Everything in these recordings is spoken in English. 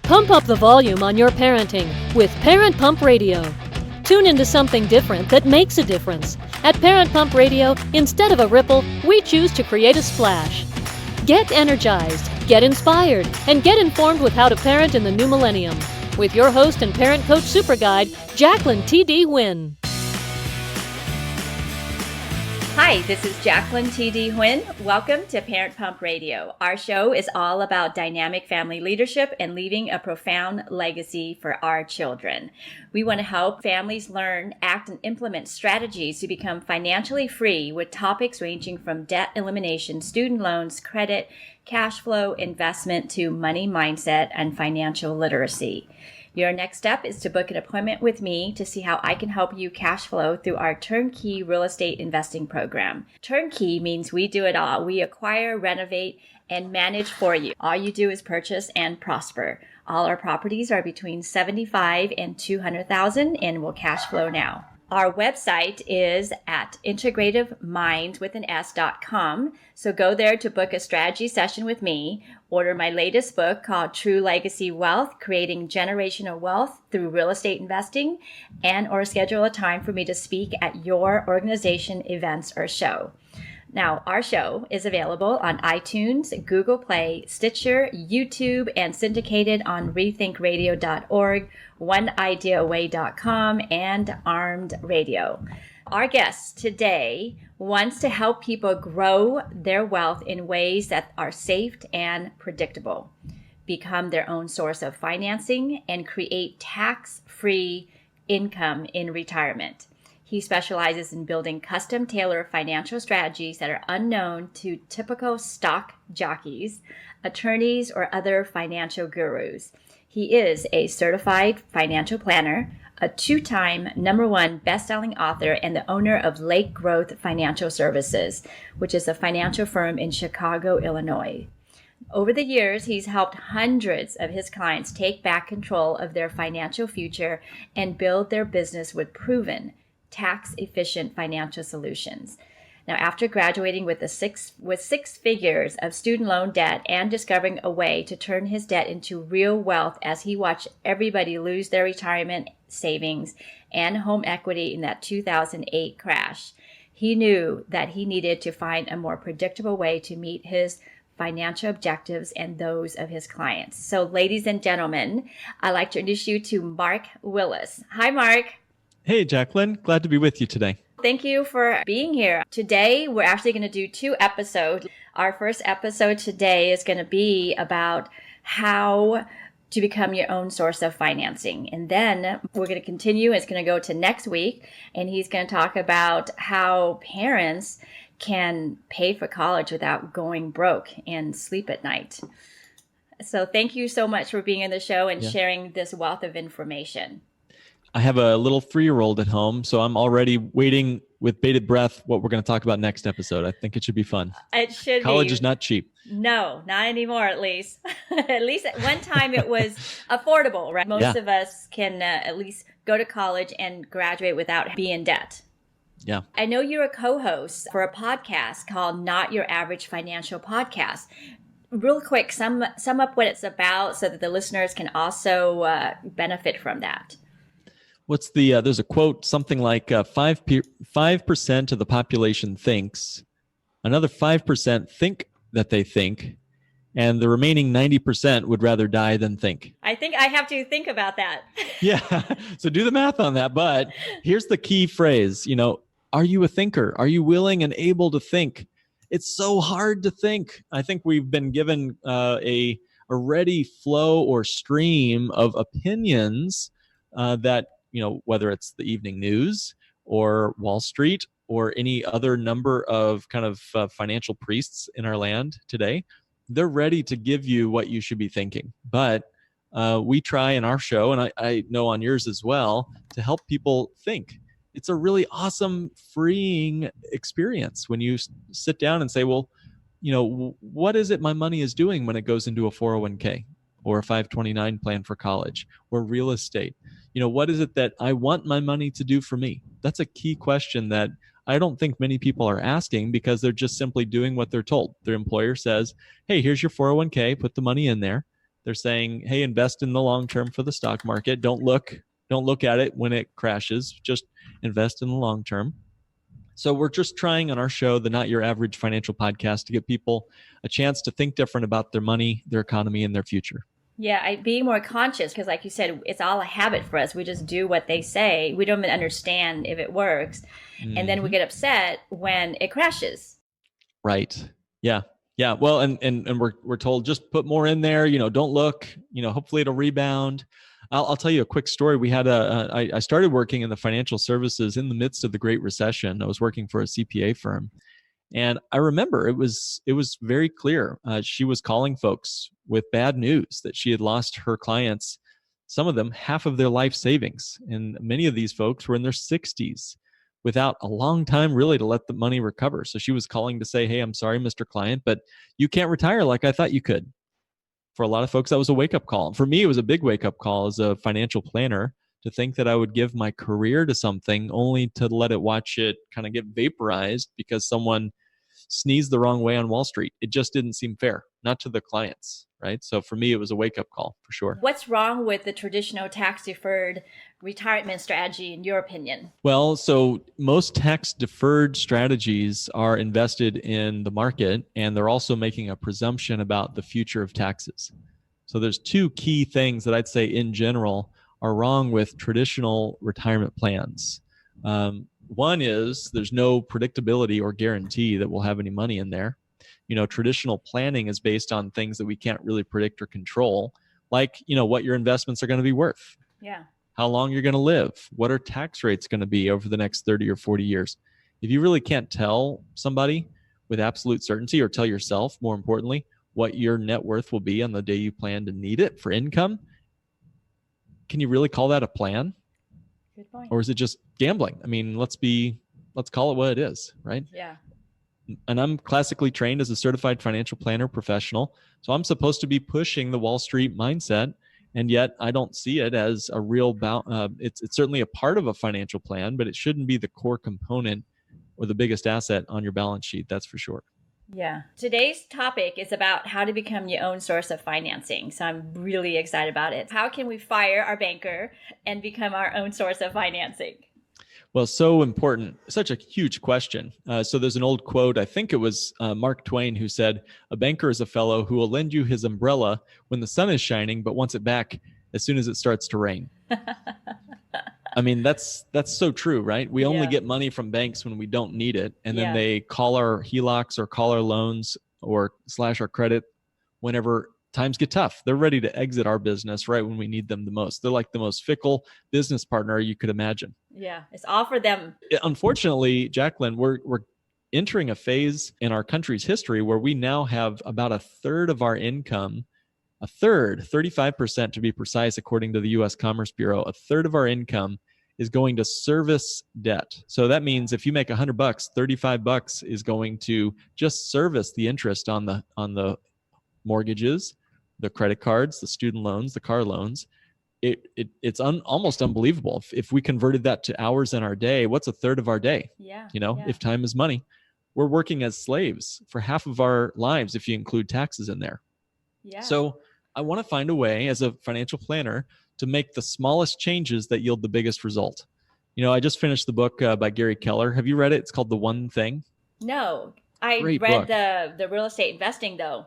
Pump up the volume on your parenting with Parent Pump Radio. Tune into something different that makes a difference. At Parent Pump Radio, instead of a ripple, we choose to create a splash. Get energized, get inspired, and get informed with how to parent in the new millennium. With your host and parent coach super guide, Jacqueline T.D. Huynh. Hi, this is Jacqueline T.D. Huynh. Welcome to Parent Pump Radio. Our show is all about dynamic family leadership and leaving a profound legacy for our children. We want to help families learn, act, and implement strategies to become financially free with topics ranging from debt elimination, student loans, credit, cash flow, investment, to money mindset and financial literacy. Your next step is to book an appointment with me to see how I can help you cash flow through our turnkey real estate investing program. Turnkey means we do it all. We acquire, renovate, and manage for you. All you do is purchase and prosper. All our properties are between $75,000 and $200,000 and will cash flow now. Our website is at integrativemind.com. So go there to book a strategy session with me. Order my latest book called True Legacy Wealth, Creating Generational Wealth Through Real Estate Investing, and or schedule a time for me to speak at your organization, events, or show. Now, our show is available on iTunes, Google Play, Stitcher, YouTube, and syndicated on rethinkradio.org, oneideaaway.com, and Armed Radio. Our guest today wants to help people grow their wealth in ways that are safe and predictable, become their own source of financing, and create tax-free income in retirement. He specializes in building custom-tailored financial strategies that are unknown to typical stock jockeys, attorneys, or other financial gurus. He is a certified financial planner, a two-time #1 best-selling author, and the owner of Lake Growth Financial Services, which is a financial firm in Chicago, Illinois. Over the years, he's helped hundreds of his clients take back control of their financial future and build their business with proven tax-efficient financial solutions. Now, after graduating with six figures of student loan debt and discovering a way to turn his debt into real wealth as he watched everybody lose their retirement savings and home equity in that 2008 crash, he knew that he needed to find a more predictable way to meet his financial objectives and those of his clients. So, ladies and gentlemen, I'd like to introduce you to Mark Willis. Hi, Mark. Hey, Jacqueline. Glad to be with you today. Thank you for being here. Today, we're actually going to do 2 episodes. Our first episode today is going to be about how to become your own source of financing. And then we're going to continue. It's going to go to next week. And he's going to talk about how parents can pay for college without going broke and sleep at night. So thank you so much for being on the show and sharing this wealth of information. I have a little 3-year-old at home, so I'm already waiting with bated breath what we're going to talk about next episode. I think it should be fun. It should be. College is not cheap. No, not anymore, at least. At least at one time it was affordable, right? Most of us can at least go to college and graduate without being in debt. Yeah. I know you're a co-host for a podcast called Not Your Average Financial Podcast. Real quick, sum up what it's about so that the listeners can also benefit from that. What's there's a quote, something like 5% of the population thinks, another 5% think that they think, and the remaining 90% would rather die than think. I think I have to think about that. Yeah. So do the math on that. But here's the key phrase, are you a thinker? Are you willing and able to think? It's so hard to think. I think we've been given a ready flow or stream of opinions that, whether it's the evening news or Wall Street or any other number of kind of financial priests in our land today, they're ready to give you what you should be thinking. But we try in our show, and I know on yours as well, to help people think. It's a really awesome, freeing experience when you sit down and say, well, what is it my money is doing when it goes into a 401k or a 529 plan for college or real estate? What is it that I want my money to do for me? That's a key question that I don't think many people are asking because they're just simply doing what they're told. Their employer says, hey, here's your 401k, put the money in there. They're saying, hey, invest in the long term for the stock market. Don't look at it when it crashes. Just invest in the long term. So we're just trying on our show, the Not Your Average Financial Podcast, to give people a chance to think different about their money, their economy, and their future. Yeah, being more conscious, because like you said, it's all a habit for us. We just do what they say. We don't even understand if it works. And then we get upset when it crashes. Right. Yeah. Yeah. Well, and we're told just put more in there, don't look, hopefully it'll rebound. I'll tell you a quick story. We had I started working in the financial services in the midst of the Great Recession. I was working for a CPA firm. And I remember it was very clear. She was calling folks with bad news that she had lost her clients, some of them half of their life savings. And many of these folks were in their 60s without a long time really to let the money recover. So she was calling to say, hey, I'm sorry, Mr. Client, but you can't retire like I thought you could. For a lot of folks, that was a wake-up call. For me, it was a big wake-up call as a financial planner to think that I would give my career to something only to let it watch it kind of get vaporized because someone sneezed the wrong way on Wall Street. It just didn't seem fair, not to the clients, right? So for me, it was a wake-up call for sure. What's wrong with the traditional tax-deferred retirement strategy, in your opinion? Well, so most tax-deferred strategies are invested in the market, and they're also making a presumption about the future of taxes. So there's two key things that I'd say in general are wrong with traditional retirement plans. One is there's no predictability or guarantee that we'll have any money in there. Traditional planning is based on things that we can't really predict or control, like, what your investments are going to be worth. Yeah. How long you're going to live. What are tax rates going to be over the next 30 or 40 years? If you really can't tell somebody with absolute certainty, or tell yourself, more importantly, what your net worth will be on the day you plan to need it for income, can you really call that a plan? Good point. Or is it just gambling? I mean, let's call it what it is, right? Yeah. And I'm classically trained as a certified financial planner professional. So I'm supposed to be pushing the Wall Street mindset. And yet I don't see it as a real, it's certainly a part of a financial plan, but it shouldn't be the core component or the biggest asset on your balance sheet. That's for sure. Yeah. Today's topic is about how to become your own source of financing. So I'm really excited about it. How can we fire our banker and become our own source of financing? Well, so important. Such a huge question. So there's an old quote, I think it was Mark Twain, who said, a banker is a fellow who will lend you his umbrella when the sun is shining, but wants it back as soon as it starts to rain. I mean, that's so true, right? We only get money from banks when we don't need it. And then they call our HELOCs or call our loans or slash our credit whenever times get tough. They're ready to exit our business right when we need them the most. They're like the most fickle business partner you could imagine. Yeah, it's all for them. Unfortunately, Jacqueline, we're entering a phase in our country's history where we now have about a third of our income, 35% to be precise, according to the U.S. Commerce Bureau, a third of our income is going to service debt. So that means if you make $100, $35 is going to just service the interest on the mortgages, the credit cards, the student loans, the car loans. It's almost unbelievable. If we converted that to hours in our day, what's a third of our day? Yeah. If time is money, we're working as slaves for half of our lives if you include taxes in there. Yeah. So I want to find a way as a financial planner to make the smallest changes that yield the biggest result. I just finished the book by Gary Keller. Have you read it? It's called The One Thing. No, I Great read book. the real estate investing though.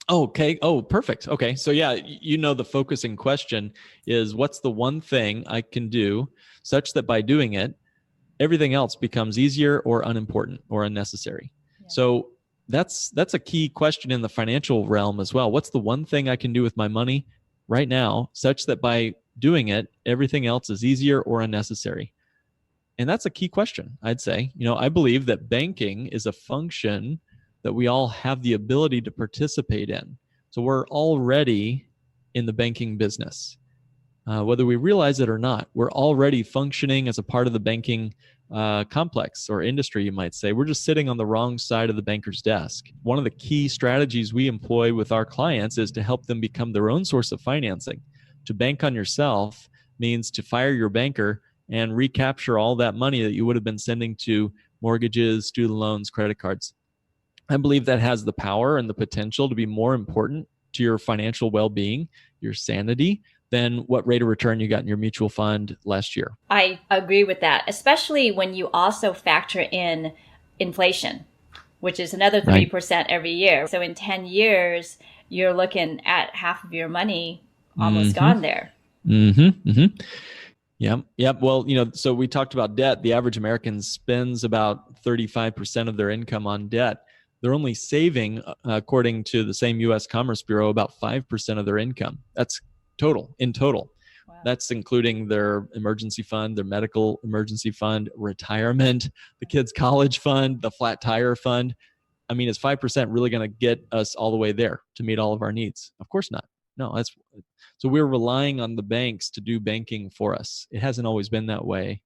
Okay. Oh, perfect. Okay. So yeah, the focusing question is, what's the one thing I can do such that by doing it, everything else becomes easier or unimportant or unnecessary? Yeah. So that's a key question in the financial realm as well. What's the one thing I can do with my money right now such that by doing it, everything else is easier or unnecessary? And that's a key question, I'd say. I believe that banking is a function that we all have the ability to participate in. So we're already in the banking business. Whether we realize it or not, we're already functioning as a part of the banking complex or industry, you might say. We're just sitting on the wrong side of the banker's desk. One of the key strategies we employ with our clients is to help them become their own source of financing. To bank on yourself means to fire your banker and recapture all that money that you would have been sending to mortgages, student loans, credit cards. I believe that has the power and the potential to be more important to your financial well-being, your sanity, than what rate of return you got in your mutual fund last year. I agree with that, especially when you also factor in inflation, which is another 3% every year. So in 10 years, you're looking at half of your money almost gone there. Yep. Well, so we talked about debt. The average American spends about 35% of their income on debt. They're only saving, according to the same U.S. Commerce Bureau, about 5% of their income. That's in total. Wow. That's including their emergency fund, their medical emergency fund, retirement, the kids' college fund, the flat tire fund. I mean, is 5% really going to get us all the way there to meet all of our needs? Of course not. No, so we're relying on the banks to do banking for us. It hasn't always been that way.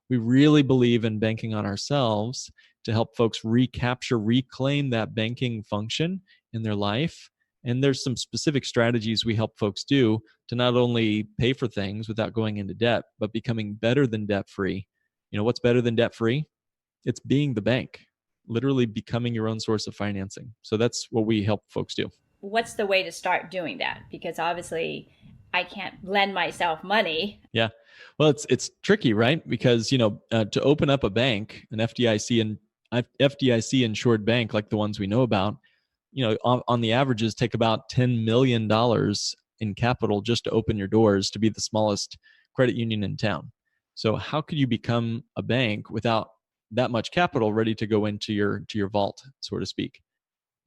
We really believe in banking on ourselves to help folks reclaim that banking function in their life. And there's some specific strategies we help folks do to not only pay for things without going into debt, but becoming better than debt-free. What's better than debt-free? It's being the bank, literally becoming your own source of financing. So that's what we help folks do. What's the way to start doing that? Because obviously I can't lend myself money. Yeah. Well, it's tricky, right? Because, to open up a bank, an FDIC insured bank like the ones we know about, on the averages take about $10 million in capital just to open your doors to be the smallest credit union in town. So how could you become a bank without that much capital ready to go into your vault, so to speak?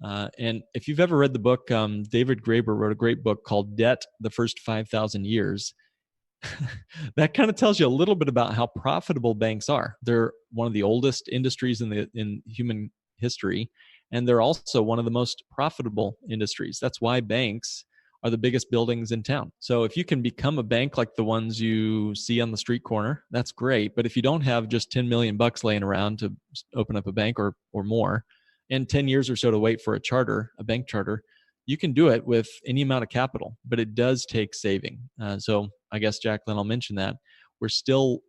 And if you've ever read the book, David Graeber wrote a great book called Debt, the First 5,000 Years. That kind of tells you a little bit about how profitable banks are. They're one of the oldest industries in human history, and they're also one of the most profitable industries. That's why banks are the biggest buildings in town. So if you can become a bank like the ones you see on the street corner, that's great. But if you don't have just 10 million bucks laying around to open up a bank or more, and 10 years or so to wait for a bank charter, you can do it with any amount of capital, but it does take saving. So I guess, Jacqueline, I'll mention that we're still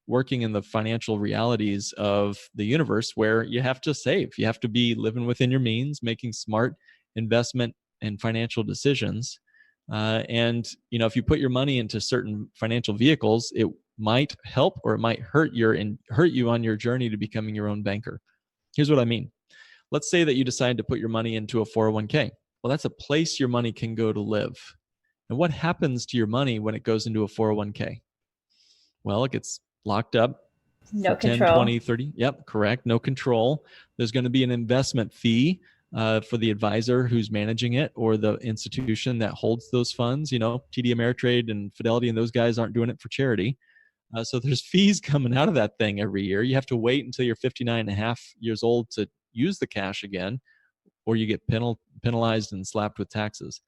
working in the financial realities of the universe where you have to save. You have to be living within your means, making smart investment and financial decisions. And if you put your money into certain financial vehicles, it might help or it might hurt you on your journey to becoming your own banker. Here's what I mean. Let's say that you decide to put your money into a 401k. Well, that's a place your money can go to live. And what happens to your money when it goes into a 401k? Well, it gets locked up. No for 10, 20, 30. Yep, correct. No control. There's going to be an investment fee for the advisor who's managing it or the institution that holds those funds. TD Ameritrade and Fidelity and those guys aren't doing it for charity. So there's fees coming out of that thing every year. You have to wait until you're 59 and a half years old to use the cash again, or you get penalized and slapped with taxes.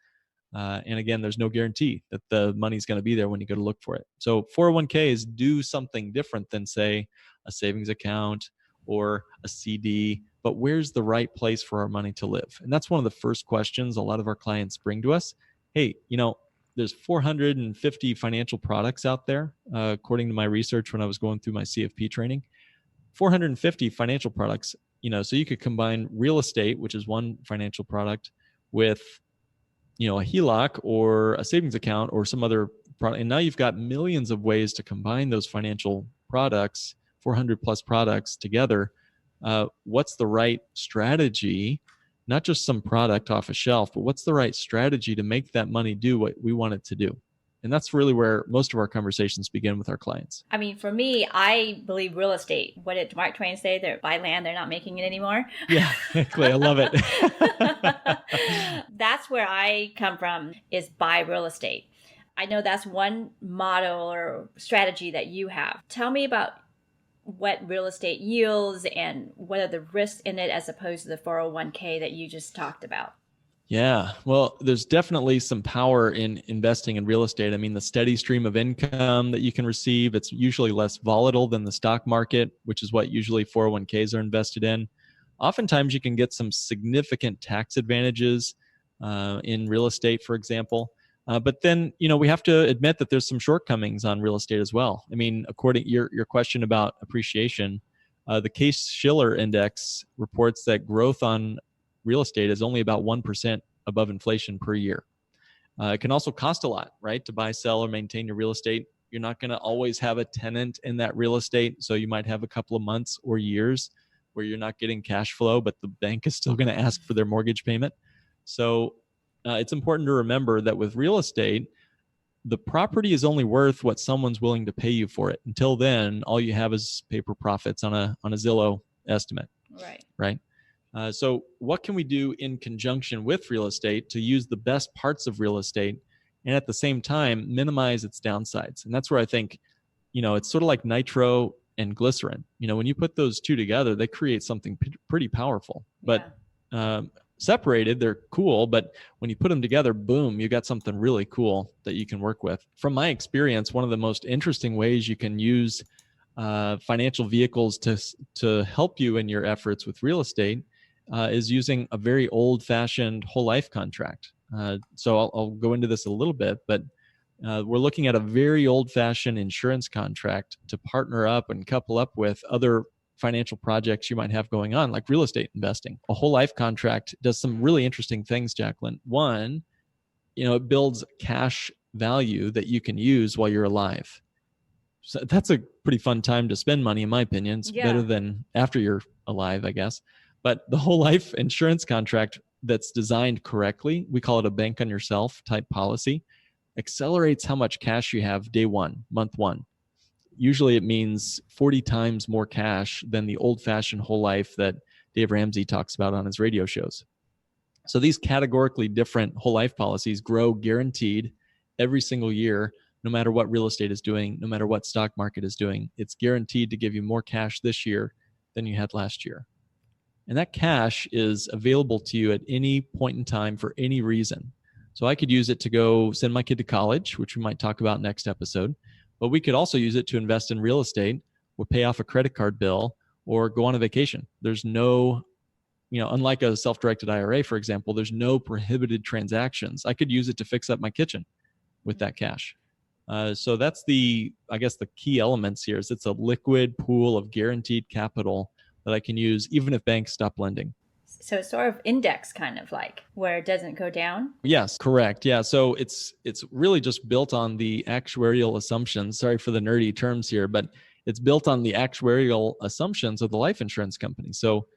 And again, there's no guarantee that the money's going to be there when you go to look for it. So 401ks do something different than, say, a savings account or a CD, but where's the right place for our money to live? And that's one of the first questions a lot of our clients bring to us. Hey, there's 450 financial products out there, according to my research when I was going through my CFP training. 450 financial products, so you could combine real estate, which is one financial product, with a HELOC or a savings account or some other product. And now you've got millions of ways to combine those financial products, 400 plus products together. What's the right strategy? Not just some product off a shelf, but what's the right strategy to make that money do what we want it to do? And that's really where most of our conversations begin with our clients. I mean, for me, I believe real estate. What did Mark Twain say? They buy land, they're not making it anymore. Yeah, exactly. I love it. That's where I come from, is buy real estate. I know that's one model or strategy that you have. Tell me about what real estate yields and what are the risks in it as opposed to the 401k that you just talked about. Yeah, well, there's definitely some power in investing in real estate. I mean, the steady stream of income that you can receive, it's usually less volatile than the stock market, which is what usually 401ks are invested in. Oftentimes, you can get some significant tax advantages in real estate, for example. But then, we have to admit that there's some shortcomings on real estate as well. I mean, according to your question about appreciation, the Case-Shiller Index reports that growth on real estate is only about 1% above inflation per year. It can also cost a lot, right? To buy, sell, or maintain your real estate. You're not going to always have a tenant in that real estate. So you might have a couple of months or years where you're not getting cash flow, but the bank is still going to ask for their mortgage payment. So it's important to remember that with real estate, the property is only worth what someone's willing to pay you for it. Until then, all you have is paper profits on a Zillow estimate. Right. So what can we do in conjunction with real estate to use the best parts of real estate and at the same time minimize its downsides? And that's where I think, it's sort of like nitro and glycerin. When you put those two together, they create something pretty powerful. But separated, they're cool, but when you put them together, boom, you got something really cool that you can work with. From my experience, one of the most interesting ways you can use financial vehicles to help you in your efforts with real estate is using a very old-fashioned whole life contract. So I'll go into this a little bit, but we're looking at a very old-fashioned insurance contract to partner up and couple up with other financial projects you might have going on, like real estate investing. A whole life contract does some really interesting things, Jacqueline. One, it builds cash value that you can use while you're alive. So that's a pretty fun time to spend money, in my opinion. It's better than after you're alive, I guess. But the whole life insurance contract that's designed correctly, we call it a bank on yourself type policy, accelerates how much cash you have day one, month one. Usually it means 40 times more cash than the old-fashioned whole life that Dave Ramsey talks about on his radio shows. So these categorically different whole life policies grow guaranteed every single year, no matter what real estate is doing, no matter what stock market is doing. It's guaranteed to give you more cash this year than you had last year. And that cash is available to you at any point in time for any reason. So I could use it to go send my kid to college, which we might talk about next episode. But we could also use it to invest in real estate or pay off a credit card bill or go on a vacation. There's no, unlike a self-directed IRA, for example, there's no prohibited transactions. I could use it to fix up my kitchen with that cash. So that's the key elements here is it's a liquid pool of guaranteed capital that I can use even if banks stop lending. So it's sort of index kind of like where it doesn't go down? Yes, correct. Yeah. So it's really just built on the actuarial assumptions. Sorry for the nerdy terms here, but it's built on the actuarial assumptions of the life insurance company. So,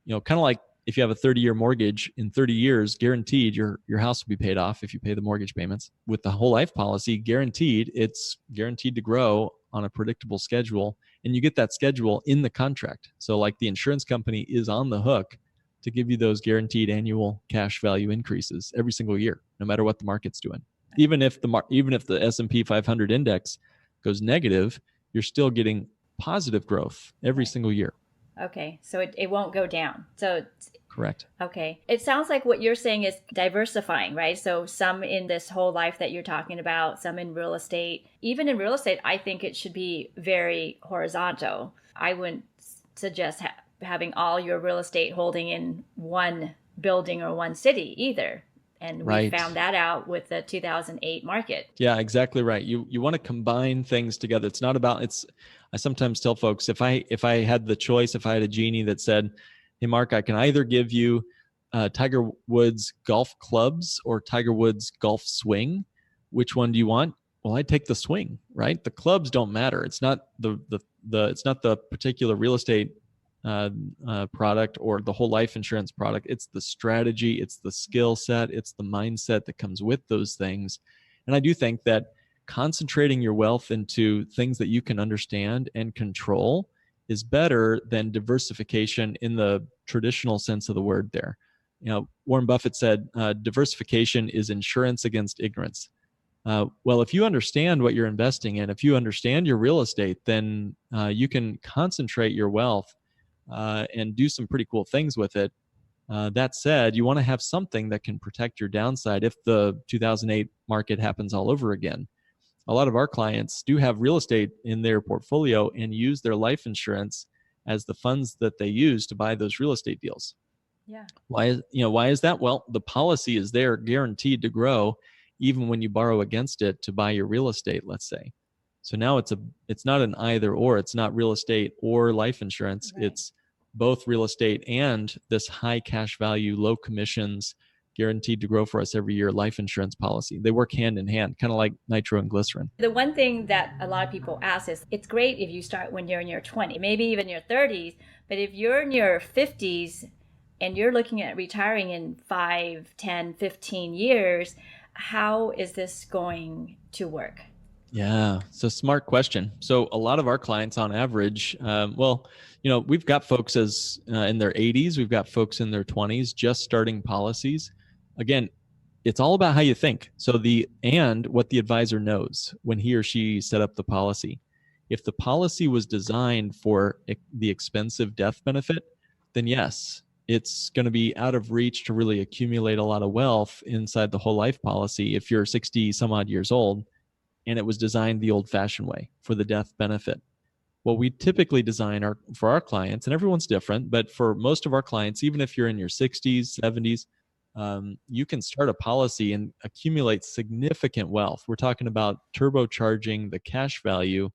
kind of like if you have a 30-year mortgage, in 30 years, guaranteed your house will be paid off if you pay the mortgage payments. With the whole life policy, it's guaranteed to grow on a predictable schedule, and you get that schedule in the contract. So like the insurance company is on the hook to give you those guaranteed annual cash value increases every single year, no matter what the market's doing. Even if the S&P 500 index goes negative, you're still getting positive growth every single year. Okay, so it won't go down. So correct. Okay. It sounds like what you're saying is diversifying, right? So some in this whole life that you're talking about, some in real estate. Even in real estate, I think it should be very horizontal. I wouldn't suggest having all your real estate holding in one building or one city either. And we found that out with the 2008 market. Yeah, exactly right. You want to combine things together. It's not about, I sometimes tell folks, if I had the choice, if I had a genie that said, hey, Mark, I can either give you Tiger Woods golf clubs or Tiger Woods golf swing, which one do you want? Well, I'd take the swing, right? The clubs don't matter. It's not it's not the particular real estate product or the whole life insurance product. It's the strategy, it's the skill set, it's the mindset that comes with those things. And I do think that concentrating your wealth into things that you can understand and control is better than diversification in the traditional sense of the word there. Warren Buffett said, diversification is insurance against ignorance. Well, if you understand what you're investing in, if you understand your real estate, then you can concentrate your wealth and do some pretty cool things with it. That said, you want to have something that can protect your downside if the 2008 market happens all over again. A lot of our clients do have real estate in their portfolio and use their life insurance as the funds that they use to buy those real estate deals. Yeah. Why is that? Well, the policy is there guaranteed to grow even when you borrow against it to buy your real estate, let's say. So now it's not an either or. It's not real estate or life insurance. Right. It's both real estate and this high cash value, low commissions, guaranteed to grow for us every year life insurance policy. They work hand in hand, kind of like nitro and glycerin. The one thing that a lot of people ask is, it's great if you start when you're in your 20s, maybe even your 30s, but if you're in your 50s and you're looking at retiring in 5, 10, 15 years, how is this going to work? Yeah, it's a smart question. So a lot of our clients on average, we've got folks in their 80s, we've got folks in their 20s just starting policies. Again, it's all about how you think. So what the advisor knows when he or she set up the policy. If the policy was designed for the expensive death benefit, then yes, it's going to be out of reach to really accumulate a lot of wealth inside the whole life policy if you're 60 some odd years old and it was designed the old-fashioned way for the death benefit. What we typically design for our clients, and everyone's different, but for most of our clients, even if you're in your 60s, 70s, you can start a policy and accumulate significant wealth. We're talking about turbocharging the cash value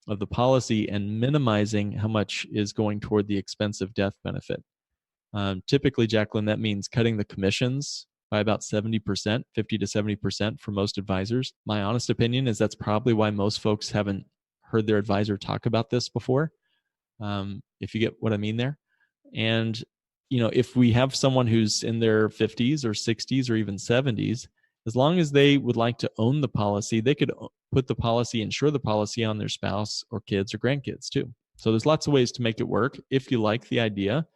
of the policy and minimizing how much is going toward the expensive death benefit. Typically, Jacqueline, that means cutting the commissions by about 70%, 50 to 70% for most advisors. My honest opinion is that's probably why most folks haven't heard their advisor talk about this before, if you get what I mean there. And, if we have someone who's in their 50s or 60s or even 70s, as long as they would like to own the policy, they could insure the policy on their spouse or kids or grandkids too. So there's lots of ways to make it work. If you like the idea,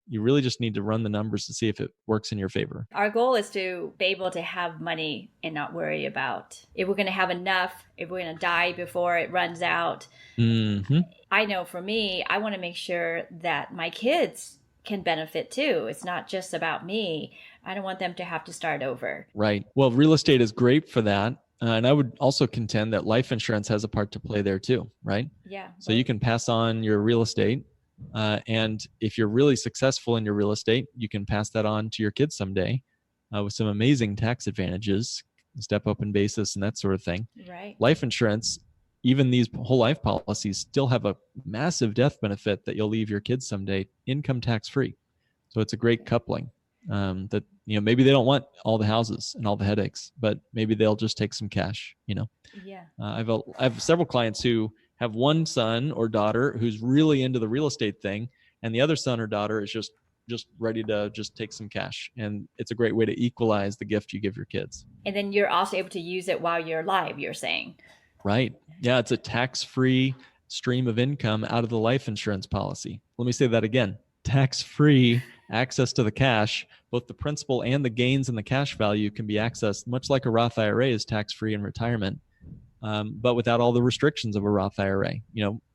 you really just need to run the numbers to see if it works in your favor. Our goal is to be able to have money and not worry about if we're going to have enough, if we're going to die before it runs out. Mm-hmm. I know for me, I want to make sure that my kids can benefit too. It's not just about me. I don't want them to have to start over. Right. Well, real estate is great for that. And I would also contend that life insurance has a part to play there too, right? Yeah. So you can pass on your real estate. And if you're really successful in your real estate, you can pass that on to your kids someday with some amazing tax advantages, step up in basis and that sort of thing. Right. Life insurance, even these whole life policies still have a massive death benefit that you'll leave your kids someday, income tax free. So it's a great coupling that, maybe they don't want all the houses and all the headaches, but maybe they'll just take some cash, Yeah. I have several clients who have one son or daughter who's really into the real estate thing, and the other son or daughter is just ready to just take some cash. And it's a great way to equalize the gift you give your kids. And then you're also able to use it while you're alive, you're saying. Right. Yeah, it's a tax-free stream of income out of the life insurance policy. Let me say that again. Tax-free access to the cash, both the principal and the gains in the cash value can be accessed much like a Roth IRA is tax-free in retirement. But without all the restrictions of a Roth IRA.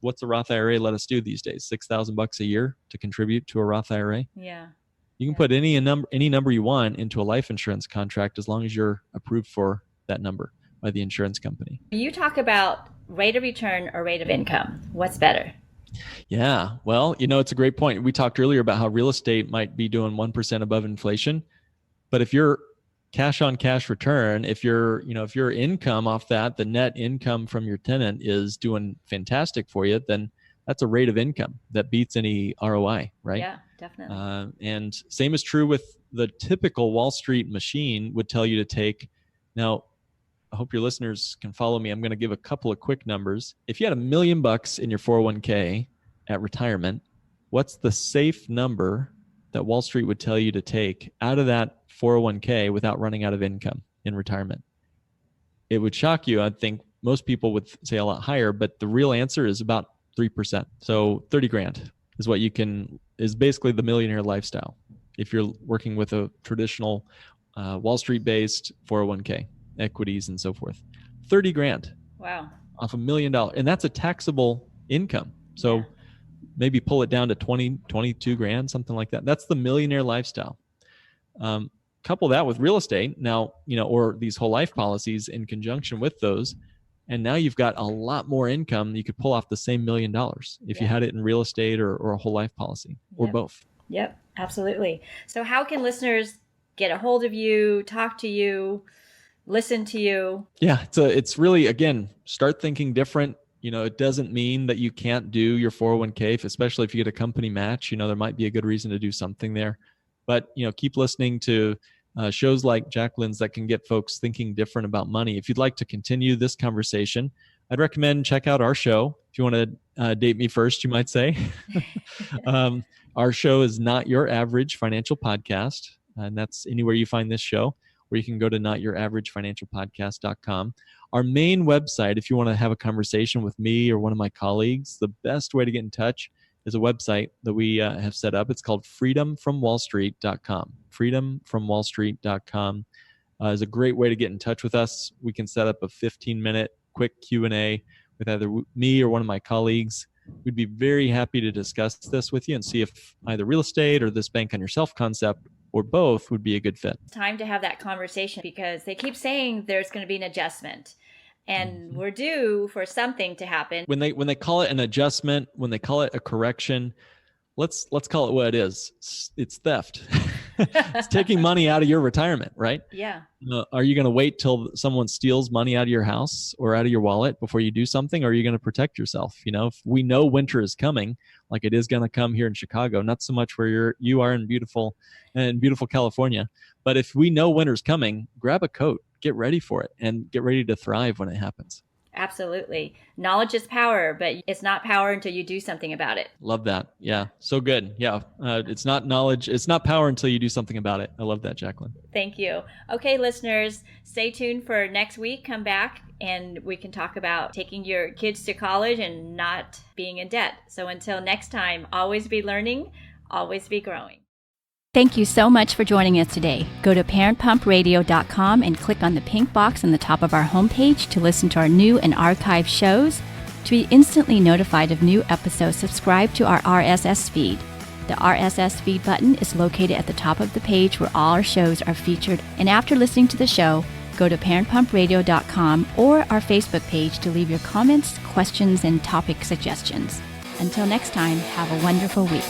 What's a Roth IRA let us do these days? $6,000 a year to contribute to a Roth IRA. Yeah. You can put any number you want into a life insurance contract as long as you're approved for that number by the insurance company. You talk about rate of return or rate of income. What's better? Yeah. Well, it's a great point. We talked earlier about how real estate might be doing 1% above inflation, but if you're cash on cash return, if your income off that, the net income from your tenant is doing fantastic for you, then that's a rate of income that beats any ROI, right? Yeah, definitely. And same is true with the typical Wall Street machine would tell you to take. Now, I hope your listeners can follow me. I'm going to give a couple of quick numbers. If you had $1 million in your 401k at retirement, what's the safe number that Wall Street would tell you to take out of that 401k without running out of income in retirement? It would shock you. I think most people would say a lot higher, but the real answer is about 3%. So 30 grand is basically the millionaire lifestyle. If you're working with a traditional Wall Street based 401k, equities and so forth, 30 grand. Wow. Off $1 million. And that's a taxable income. So yeah. Maybe pull it down to 20, 22 grand, something like that. That's the millionaire lifestyle. Couple that with real estate now, or these whole life policies in conjunction with those. And now you've got a lot more income. You could pull off the same $1 million if you had it in real estate or a whole life policy or both. Yep, absolutely. So how can listeners get a hold of you, talk to you, listen to you? Yeah, it's really, again, start thinking different. It doesn't mean that you can't do your 401k, especially if you get a company match. There might be a good reason to do something there. But, keep listening to shows like Jacqueline's that can get folks thinking different about money. If you'd like to continue this conversation, I'd recommend check out our show. If you want to date me first, you might say. Our show is Not Your Average Financial Podcast, and that's anywhere you find this show, or you can go to notyouraverageFinancialPodcast.com. Our main website, if you want to have a conversation with me or one of my colleagues, the best way to get in touch is a website that we have set up. It's called freedomfromwallstreet.com. Freedomfromwallstreet.com is a great way to get in touch with us. We can set up a 15-minute quick Q&A with either me or one of my colleagues. We'd be very happy to discuss this with you and see if either real estate or this bank on yourself concept or both would be a good fit. Time to have that conversation because they keep saying there's going to be an adjustment. And we're due for something to happen. When they call it an adjustment, when they call it a correction, let's call it what it is. It's theft. It's taking money out of your retirement, right? Yeah. Are you going to wait till someone steals money out of your house or out of your wallet before you do something? Or are you going to protect yourself? If we know winter is coming, like it is going to come here in Chicago, not so much where you are in beautiful California, but if we know winter's coming, grab a coat, get ready for it, and get ready to thrive when it happens. Absolutely. Knowledge is power, but it's not power until you do something about it. Love that. Yeah. So good. Yeah. It's not knowledge. It's not power until you do something about it. I love that, Jacqueline. Thank you. Okay, listeners, stay tuned for next week. Come back and we can talk about taking your kids to college and not being in debt. So until next time, always be learning, always be growing. Thank you so much for joining us today. Go to parentpumpradio.com and click on the pink box on the top of our homepage to listen to our new and archived shows. To be instantly notified of new episodes, subscribe to our RSS feed. The RSS feed button is located at the top of the page where all our shows are featured. And after listening to the show, go to parentpumpradio.com or our Facebook page to leave your comments, questions, and topic suggestions. Until next time, have a wonderful week.